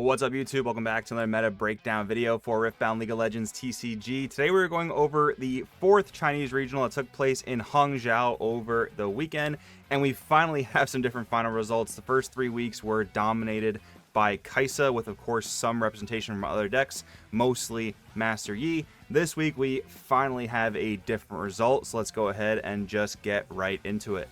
What's up YouTube? Welcome back to another meta breakdown video for Riftbound League of Legends TCG. Today we're going over the 4th Chinese regional that took place in Hangzhou over the weekend, and we finally have some different final results. The first 3 weeks were dominated by Kai'Sa, with of course some representation from other decks, mostly Master Yi. This week we finally have a different result, so let's go ahead and just get right into it.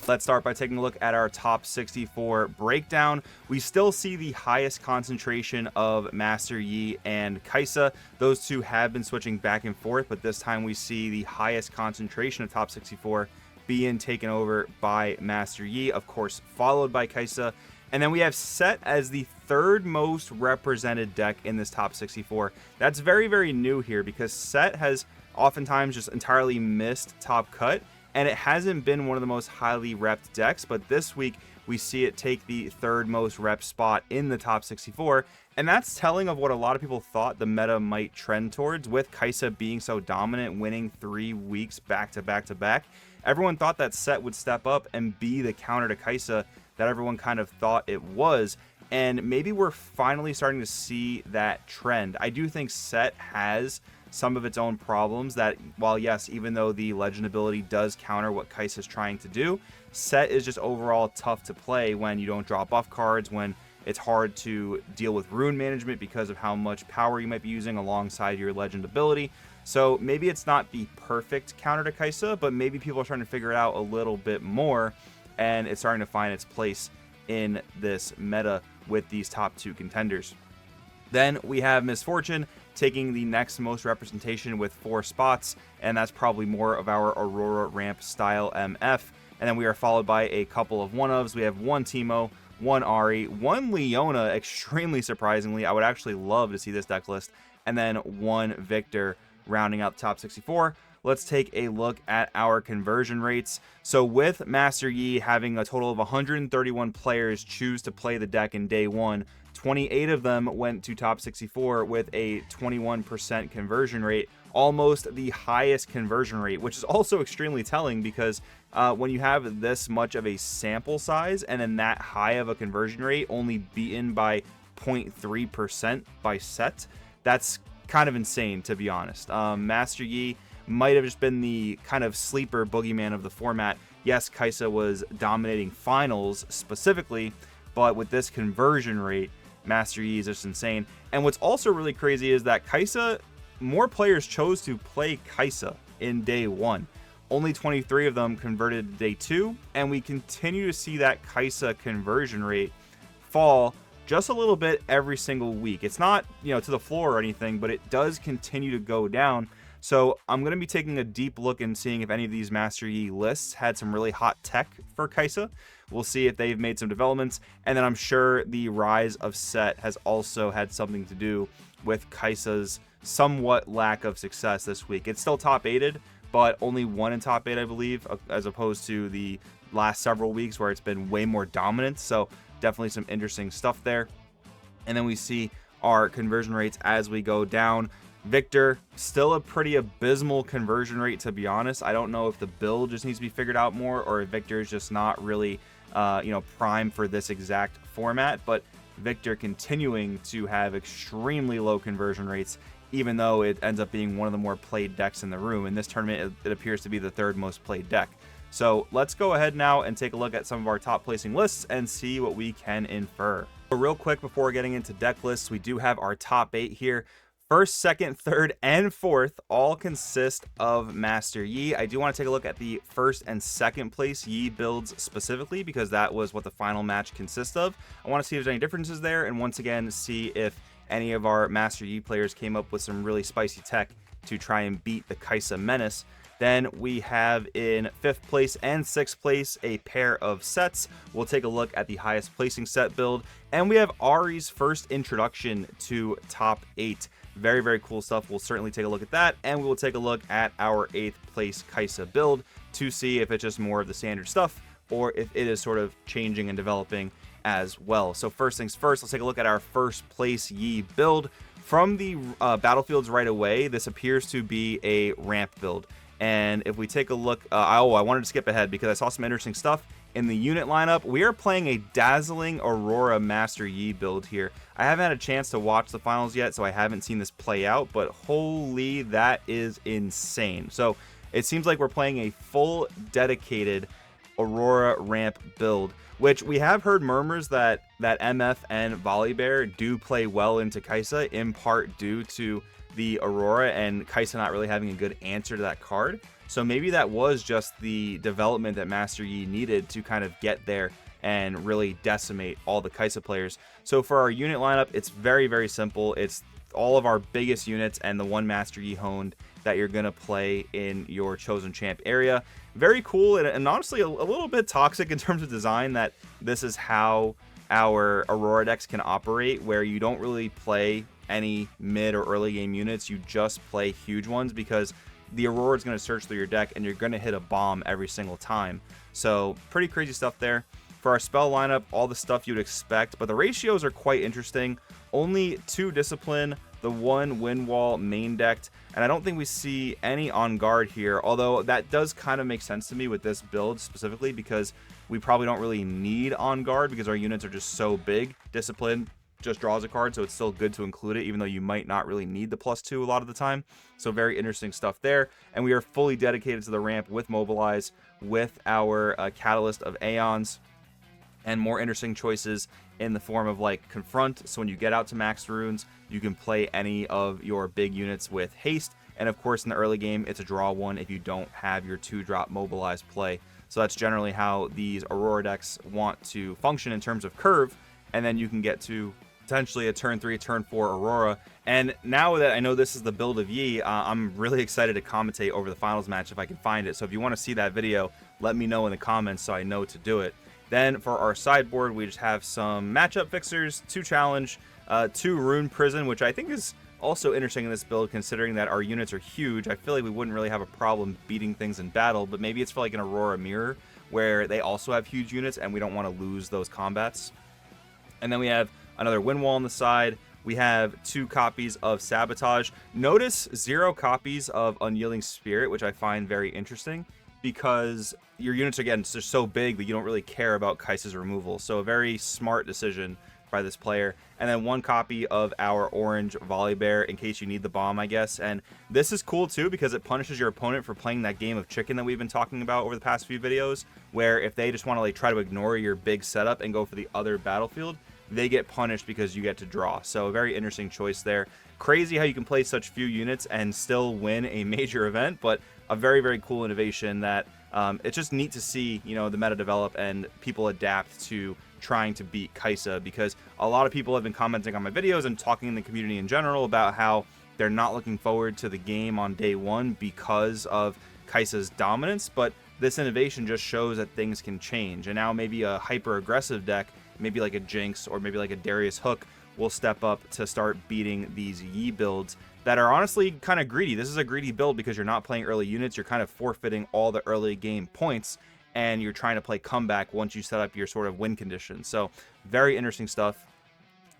Let's start by taking a look at our top 64 breakdown. We still see the highest concentration of Master Yi and Kai'Sa. Those two have been switching back and forth, but this time we see the highest concentration of top 64 being taken over by Master Yi, of course, followed by Kai'Sa. And then we have Sett as the 3rd most represented deck in this top 64. That's very, very new here because Sett has oftentimes just entirely missed top cut, and it hasn't been one of the most highly repped decks, but this week we see it take the 3rd most rep spot in the top 64, and that's telling of what a lot of people thought the meta might trend towards, with Kai'Sa being so dominant, winning 3 weeks back to back to back. Everyone thought that Sett would step up and be the counter to Kai'Sa that everyone kind of thought it was, and maybe we're finally starting to see that trend. I do think Sett has some of its own problems that, while yes, even though the legend ability does counter what Kai'Sa is trying to do, Sett is just overall tough to play when you don't draw buff cards, when it's hard to deal with rune management because of how much power you might be using alongside your legend ability. So maybe it's not the perfect counter to Kai'Sa, but maybe people are trying to figure it out a little bit more, and it's starting to find its place in this meta with these top 2 contenders. Then we have Misfortune taking the next most representation with 4 spots, and that's probably more of our Aurora ramp style MF. And then we are followed by a couple of one-ofs. We have 1 Teemo, 1 Ahri, 1 Leona, extremely surprisingly. I would actually love to see this deck list. And then 1 Victor rounding out the top 64. Let's take a look at our conversion rates. So with Master Yi having a total of 131 players choose to play the deck in day 1, 28 of them went to top 64 with a 21% conversion rate, almost the highest conversion rate, which is also extremely telling because when you have this much of a sample size and then that high of a conversion rate, only beaten by 0.3% by Sett, that's kind of insane, to be honest. Master Yi might have just been the kind of sleeper boogeyman of the format. Yes, Kai'Sa was dominating finals specifically, but with this conversion rate, Master Yi is just insane. And what's also really crazy is that Kai'Sa, more players chose to play Kai'Sa in day 1. Only 23 of them converted to day 2, and we continue to see that Kai'Sa conversion rate fall just a little bit every single week. It's not, to the floor or anything, but it does continue to go down. So I'm going to be taking a deep look and seeing if any of these Master Yi lists had some really hot tech for Kai'Sa. We'll see if they've made some developments, and then I'm sure the rise of Sett has also had something to do with Kai'Sa's somewhat lack of success this week. It's still top 8'd, but only 1 in top 8, I believe, as opposed to the last several weeks where it's been way more dominant. So definitely some interesting stuff there. And then we see our conversion rates as we go down. Victor, still a pretty abysmal conversion rate, to be honest. I don't know if the build just needs to be figured out more, or if Victor is just not really prime for this exact format, but Victor continuing to have extremely low conversion rates, even though it ends up being one of the more played decks in the room. In this tournament, it appears to be the 3rd most played deck. So let's go ahead now and take a look at some of our top placing lists and see what we can infer. So real quick, before getting into deck lists, we do have our top 8 here. 1st, 2nd, 3rd, and 4th all consist of Master Yi. I do want to take a look at the 1st and 2nd place Yi builds specifically, because that was what the final match consists of. I want to see if there's any differences there, and once again, see if any of our Master Yi players came up with some really spicy tech to try and beat the Kai'Sa menace. Then we have in 5th place and 6th place a pair of Setts. We'll take a look at the highest placing Sett build, and we have Ahri's first introduction to top 8. Very, very cool stuff. We'll certainly take a look at that, and we will take a look at our 8th place Kai'Sa build to see if it's just more of the standard stuff or if it is sort of changing and developing as well. So first things first, let's take a look at our 1st place Yi build. From the battlefields right away, this appears to be a ramp build. And if we take a look, I wanted to skip ahead because I saw some interesting stuff In the unit lineup, we are playing a Dazzling Aurora Master Yi build here. I haven't had a chance to watch the finals yet, so I haven't seen this play out, but holy, that is insane. So it seems like we're playing a full dedicated Aurora ramp build, which we have heard murmurs that MF and Volibear do play well into Kai'Sa, in part due to the Aurora and Kai'Sa not really having a good answer to that card. So maybe that was just the development that Master Yi needed to kind of get there and really decimate all the Kai'Sa players. So for our unit lineup, it's very, very simple. It's all of our biggest units and the one Master Yi honed that you're going to play in your chosen champ area. Very cool and honestly a little bit toxic in terms of design, that this is how our Aurora decks can operate, where you don't really play any mid or early game units. You just play huge ones because the Aurora is going to search through your deck and you're going to hit a bomb every single time. So pretty crazy stuff there. For our spell lineup, all the stuff you'd expect, but the ratios are quite interesting. Only 2 discipline, the 1 wind wall main decked, and I don't think we see any on guard here, although that does kind of make sense to me with this build specifically, because we probably don't really need on guard because our units are just so big. Discipline just draws a card, so it's still good to include it, even though you might not really need the +2 a lot of the time. So very interesting stuff there. And we are fully dedicated to the ramp with Mobilize, with our Catalyst of Aeons, and more interesting choices in the form of like Confront. So when you get out to max runes, you can play any of your big units with haste. And of course, in the early game, it's a draw 1 if you don't have your 2-drop Mobilize play. So that's generally how these Aurora decks want to function in terms of curve. And then you can get to potentially a turn 3, turn 4 Aurora. And now that I know this is the build of Yi, I'm really excited to commentate over the finals match if I can find it. So if you want to see that video, let me know in the comments so I know to do it. Then for our sideboard, we just have some matchup fixers, 2 challenge, 2 rune prison, which I think is also interesting in this build, considering that our units are huge. I feel like we wouldn't really have a problem beating things in battle, but maybe it's for like an Aurora mirror where they also have huge units and we don't want to lose those combats. And then we have another wind wall on the side. We have 2 copies of Sabotage. Notice 0 copies of Unyielding Spirit, which I find very interesting, because your units, again, are so big that you don't really care about Kai'Sa's removal. So a very smart decision by this player. And then 1 copy of our orange Volibear in case you need the bomb, I guess. And this is cool too because it punishes your opponent for playing that game of chicken that we've been talking about over the past few videos, where if they just want to like try to ignore your big setup and go for the other battlefield, they get punished because you get to draw. So a very interesting choice there. Crazy how you can play such few units and still win a major event, but a very, very cool innovation that it's just neat to see, you know, the meta develop and people adapt to trying to beat Kai'Sa, because a lot of people have been commenting on my videos and talking in the community in general about how they're not looking forward to the game on day 1 because of Kai'Sa's dominance, but this innovation just shows that things can change, and now maybe a hyper aggressive deck, maybe like a Jinx or maybe like a Darius Hook, will step up to start beating these Yi builds that are honestly kind of greedy. This is a greedy build because you're not playing early units. You're kind of forfeiting all the early game points, and you're trying to play comeback once you set up your sort of win conditions. So very interesting stuff.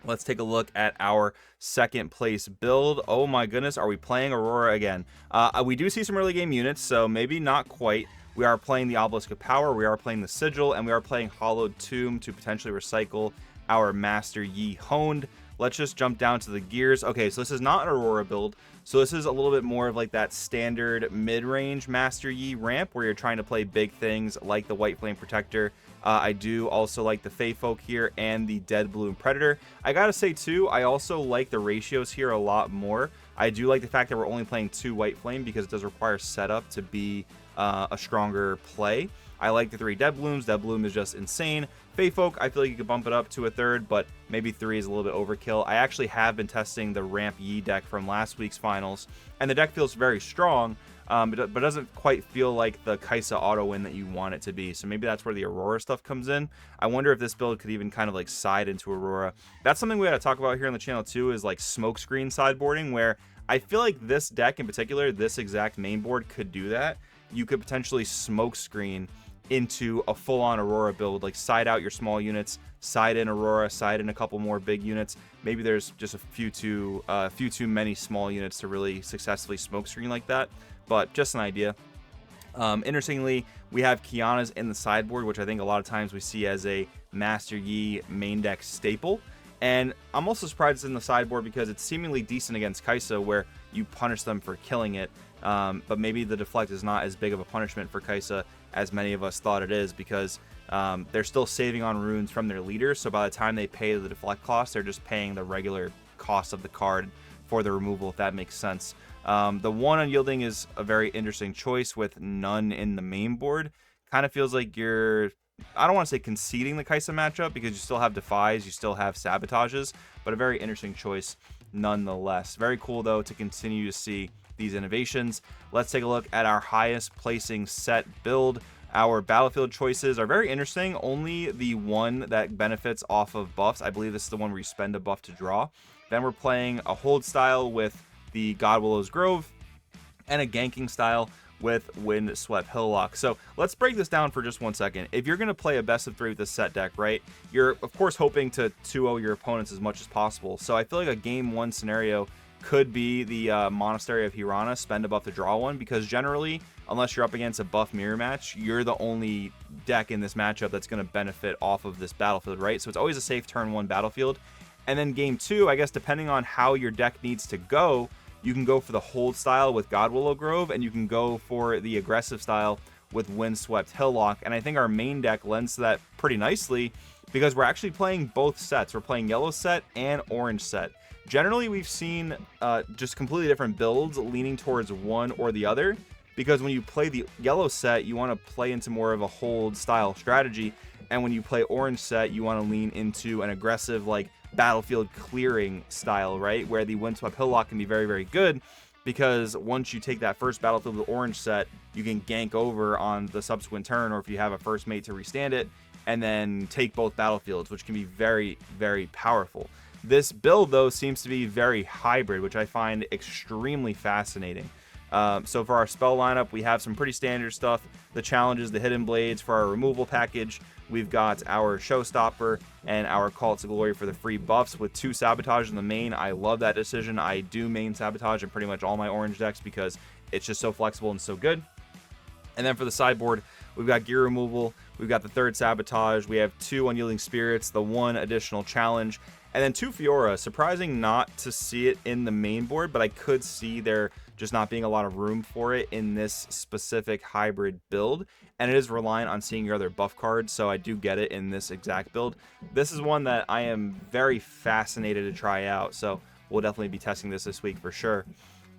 Let's take a look at our second place build. Oh my goodness, are we playing Aurora again? We do see some early game units, so maybe not quite. We are playing the Obelisk of Power, we are playing the Sigil, and we are playing Hollowed Tomb to potentially recycle our Master Yi honed. Let's just jump down to the gears. Okay, so this is not an Aurora build. So this is a little bit more of like that standard mid-range Master Yi ramp where you're trying to play big things like the White Flame Protector. I do also like the Fey Folk here and the Dead Bloom Predator. I gotta say too, I also like the ratios here a lot more. I do like the fact that we're only playing 2 White Flame because it does require setup to be a stronger play. I like the 3 Dead Blooms. Dead Bloom is just insane. Fey Folk, I feel like you could bump it up to a 3rd, but maybe 3 is a little bit overkill. I actually have been testing the Ramp Yi deck from last week's finals, and the deck feels very strong, but doesn't quite feel like the Kai'Sa auto win that you want it to be. So maybe that's where the Aurora stuff comes in. I wonder if this build could even kind of like side into Aurora. That's something we got to talk about here on the channel too, is like smokescreen sideboarding, where I feel like this deck in particular, this exact main board, could do that. You could potentially smokescreen into a full-on Aurora build, like side out your small units, side in Aurora, side in a couple more big units. Maybe there's just a few too many small units to really successfully smokescreen like that, but just an idea. Interestingly, we have Kiana's in the sideboard, which I think a lot of times we see as a Master Yi main deck staple. And I'm also surprised it's in the sideboard because it's seemingly decent against Kai'Sa, where you punish them for killing it. But maybe the deflect is not as big of a punishment for Kai'Sa as many of us thought it is, because they're still saving on runes from their leader. So by the time they pay the deflect cost, they're just paying the regular cost of the card for the removal, if that makes sense. The one unyielding is a very interesting choice with none in the main board. Kind of feels like you're, I don't want to say conceding the Kai'Sa matchup, because you still have defies, you still have sabotages, but a very interesting choice nonetheless. Very cool though to continue to see these innovations. Let's take a look at our highest placing Sett build. Our battlefield choices are very interesting. Only the one that benefits off of buffs. I believe this is the one where you spend a buff to draw. Then we're playing a hold style with the Godwillow's Grove, and a ganking style with Windswept Hillock. So let's break this down for just 1 second. If you're going to play a best of 3 with this Sett deck, right, you're of course hoping to 2-0 your opponents as much as possible. So I feel like a game 1 scenario could be the Monastery of Hirana, spend a buff to draw one, because generally, unless you're up against a buff mirror match, you're the only deck in this matchup that's going to benefit off of this battlefield, right? So it's always a safe turn 1 battlefield. And then game 2, I guess depending on how your deck needs to go, you can go for the hold style with Godwillow Grove, and you can go for the aggressive style with Windswept Hillock. And I think our main deck lends to that pretty nicely, because we're actually playing both sets. We're playing yellow Sett and orange Sett. Generally, we've seen just completely different builds leaning towards one or the other, because when you play the yellow Sett, you want to play into more of a hold style strategy. And when you play orange Sett, you want to lean into an aggressive, like, battlefield clearing style, right? Where the Windswept Hillock can be very, very good, because once you take that first battlefield with orange Sett, you can gank over on the subsequent turn, or if you have a first mate to restand it, and then take both battlefields, which can be very, very powerful. This build, though, seems to be very hybrid, which I find extremely fascinating. So for our spell lineup, we have some pretty standard stuff. The challenges, the hidden blades for our removal package. We've got our showstopper and our call to glory for the free buffs with 2 sabotage in the main. I love that decision. I do main sabotage in pretty much all my orange decks because it's just so flexible and so good. And then for the sideboard, we've got gear removal. We've got the 3rd sabotage. We have 2 unyielding spirits, the 1 additional challenge, and then 2 Fiora. Surprising not to see it in the main board, but I could see there just not being a lot of room for it in this specific hybrid build. And it is reliant on seeing your other buff cards, so I do get it in this exact build. This is one that I am very fascinated to try out, so we'll definitely be testing this week for sure.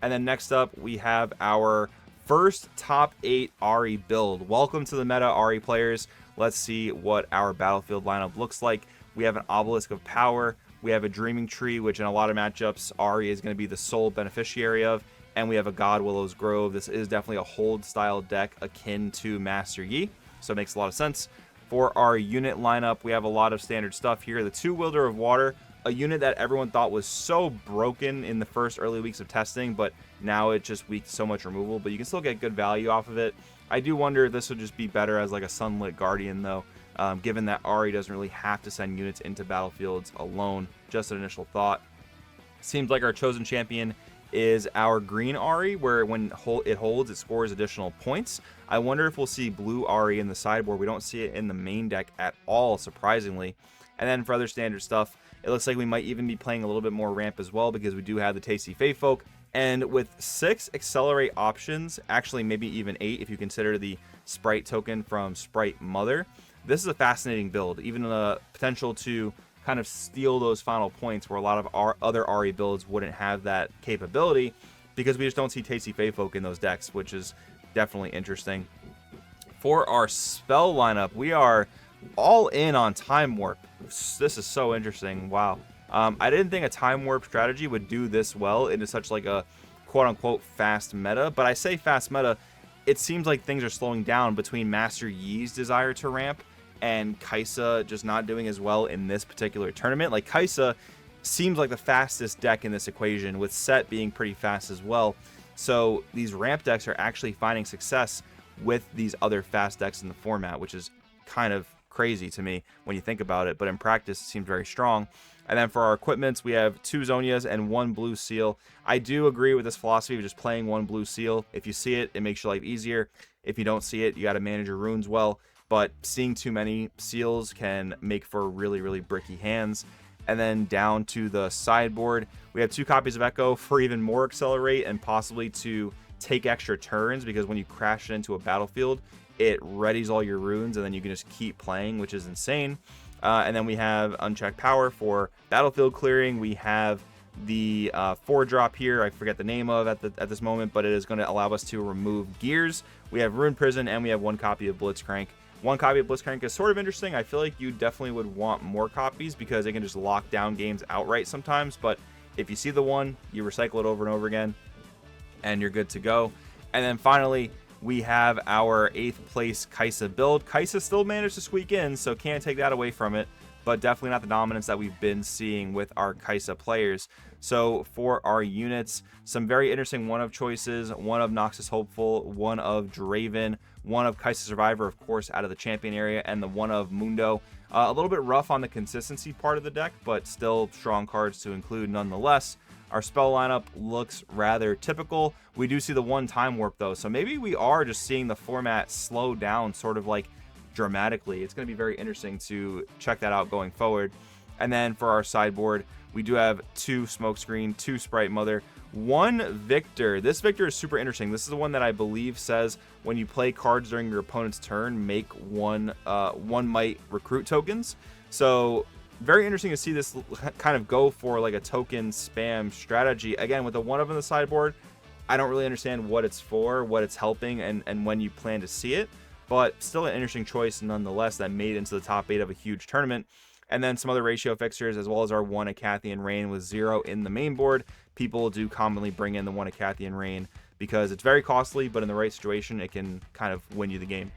And then next up, we have our first top 8 Ahri build. Welcome to the meta, Ahri players. Let's see what our battlefield lineup looks like. We have an Obelisk of Power. We have a Dreaming Tree, which in a lot of matchups, Ahri is going to be the sole beneficiary of. And we have a Godwillow's Grove. This is definitely a hold style deck akin to Master Yi, so it makes a lot of sense. For our unit lineup, we have a lot of standard stuff here. The 2 Wielder of Water, a unit that everyone thought was so broken in the first early weeks of testing, but now it just weaked so much removal, but you can still get good value off of it. I do wonder if this would just be better as like a Sunlit Guardian, though, given that Ahri doesn't really have to send units into battlefields alone. Just an initial thought. Seems like our chosen champion is our green Ahri, where when it holds, it scores additional points. I wonder if we'll see blue Ahri in the sideboard. We don't see it in the main deck at all, surprisingly. And then for other standard stuff, it looks like we might even be playing a little bit more ramp as well, because we do have the Tasty Faefolk. And with 6 accelerate options, actually maybe even 8 if you consider the Sprite token from Sprite Mother, this is a fascinating build. Even the potential to kind of steal those final points, where a lot of our other Ahri builds wouldn't have that capability, because we just don't see Tasty Faefolk in those decks, which is definitely interesting. For our spell lineup, we are all in on Time Warp. This is so interesting. Wow. I didn't think a Time Warp strategy would do this well into such like a quote-unquote fast meta, but I say fast meta, it seems like things are slowing down between Master Yi's desire to ramp and Kai'Sa just not doing as well in this particular tournament. Like, Kai'Sa seems like the fastest deck in this equation, with Sett being pretty fast as well. So these ramp decks are actually finding success with these other fast decks in the format, which is kind of crazy to me when you think about it, but in practice it seems very strong. And then for our equipments, we have 2 Zonias and 1 blue seal. I do agree with this philosophy of just playing 1 blue seal. If you see it, it makes your life easier. If you don't see it, you got to manage your runes well, but seeing too many seals can make for really, really bricky hands. And then down to the sideboard, we have 2 copies of Echo for even more accelerate and possibly to take extra turns, because when you crash it into a battlefield, it readies all your runes and then you can just keep playing, which is insane. And then we have Unchecked Power for battlefield clearing. We have the 4-drop here, I forget the name of at this moment, but it is going to allow us to remove gears. We have Rune Prison, and we have 1 copy of Blitzcrank. 1 copy of Blitzcrank is sort of interesting. I feel like you definitely would want more copies because it can just lock down games outright sometimes, but if you see the one, you recycle it over and over again and you're good to go. And then finally, we have our 8th place Kai'Sa build. Kai'Sa still managed to squeak in, so can't take that away from it, but definitely not the dominance that we've been seeing with our Kai'Sa players. So for our units, some very interesting one of choices: 1 of Noxus Hopeful, 1 of Draven, 1 of Kai'Sa Survivor, of course, out of the champion area, and the 1 of Mundo. A little bit rough on the consistency part of the deck, but still strong cards to include nonetheless. Our spell lineup looks rather typical. We do see the 1 time warp though, so maybe we are just seeing the format slow down sort of like dramatically. It's going to be very interesting to check that out going forward. And then for our sideboard, we do have 2 Smokescreen, 2 Sprite Mother, 1 Victor. This Victor is super interesting. This is the one that I believe says when you play cards during your opponent's turn, make 1 might recruit tokens. So very interesting to see this kind of go for like a token spam strategy. Again, with the 1 of in the sideboard, I don't really understand what it's for, what it's helping, and when you plan to see it, but still an interesting choice nonetheless that made it into the top 8 of a huge tournament. And then some other ratio fixtures, as well as our 1 Acathian Rain with 0 in the main board. People do commonly bring in the 1 Acathian Rain because it's very costly, but in the right situation, it can kind of win you the game.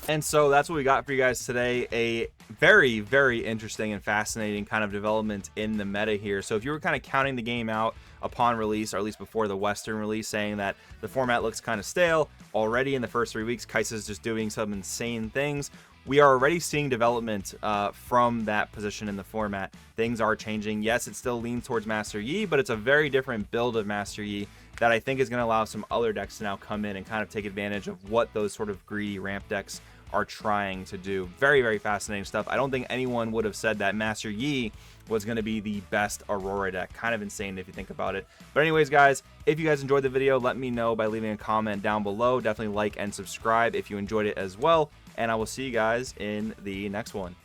And so that's what we got for you guys today. A very, very interesting and fascinating kind of development in the meta here. So if you were kind of counting the game out upon release, or at least before the Western release, saying that the format looks kind of stale, already in the first 3 weeks, Kai'Sa is just doing some insane things. We are already seeing development from that position in the format. Things are changing. Yes, it still leans towards Master Yi, but it's a very different build of Master Yi that I think is going to allow some other decks to now come in and kind of take advantage of what those sort of greedy ramp decks are trying to do. Very, very fascinating stuff. I don't think anyone would have said that Master Yi was going to be the best Aurora deck. Kind of insane if you think about it. But anyways, guys, if you guys enjoyed the video, let me know by leaving a comment down below. Definitely like and subscribe if you enjoyed it as well. And I will see you guys in the next one.